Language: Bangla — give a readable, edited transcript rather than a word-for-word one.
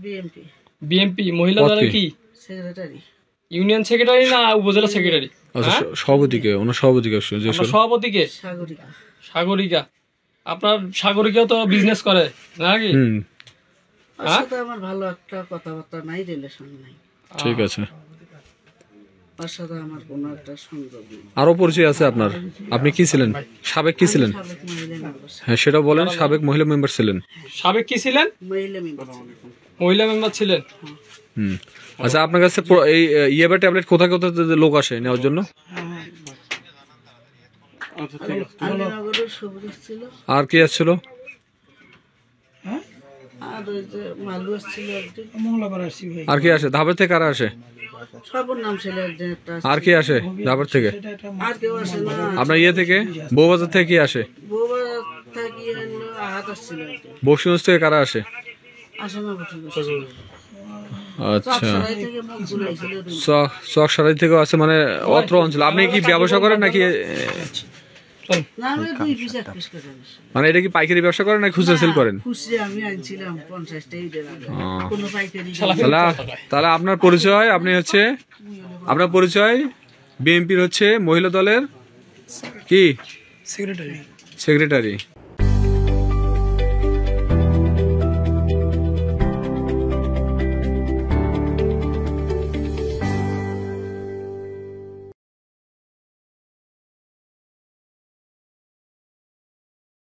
বিএমপি। বিএমপি মহিলা দলের কি সেক্রেটারি? ইউনিয়ন সেক্রেটারি না উপজেলা সেক্রেটারি? আচ্ছা, সভাপতিকে, ওনার সভাপতিকে সভাপতিকে সাগরিকা। সাগরিকা। আপনার সাগরিকাও তো বিজনেস করে নাকি? তার সাথে আমার ভালো একটা কথাবার্তা নাই, রিলেশন নাই। ঠিক আছে, তার সাথে আমার কোনো একটা সংযোগ নেই। আরো পরিচয় আছে আপনার? আপনি কি ছিলেন, সাবেক কি ছিলেন? সাবেক মহিলা মেম্বার। হ্যাঁ সেটা বলেন, সাবেক মহিলা মেম্বার ছিলেন। সাবেক কি ছিলেন? মহিলা মেম্বার। মহিলা মেম্বার ছিলেন। আচ্ছা, আপনার কাছে এই ইয়াবা ট্যাবলেট কোথায় কোথায় লোক আসে নেওয়ার জন্য? আলীনগরের সবুজ ছিল। আর কি আসছিল? আর ওই যে মালু আসছিল একদিন। আর কি আসে? ধাপের থেকে কারা আসে? সবর নাম ছিল একদিন একটা। আর কি আসে ধাপের থেকে? আর কেউ আসে না। আপনার ইয়ে থেকে, বউবাজার থেকে কি আসে? বউবা থাকি আহাত আসছিল একদিন। বক্সিগঞ্জ থেকে কারা আসে? আসে না বসে। আচ্ছা, সরাই থেকে মুখ গুলাইছিল। চকসারাই থেকে আছে, মানে অত্র অঞ্চল। আপনি কি ব্যবসা করেন নাকি? না, আমি 2 পিস 1 পিস করে আনছি। মানে এটা কি পাইকারি ব্যবসা করেন নাকি খুচরা সেল করেন? খুচরা আমি আনছিলাম 50 টাকা ঈদের আগে। কোনো পাইকারি তাহলে আপনার পরিচয়, আপনি হচ্ছে, আপনার পরিচয় বিএনপির হচ্ছে মহিলা দলের কি সেক্রেটারি।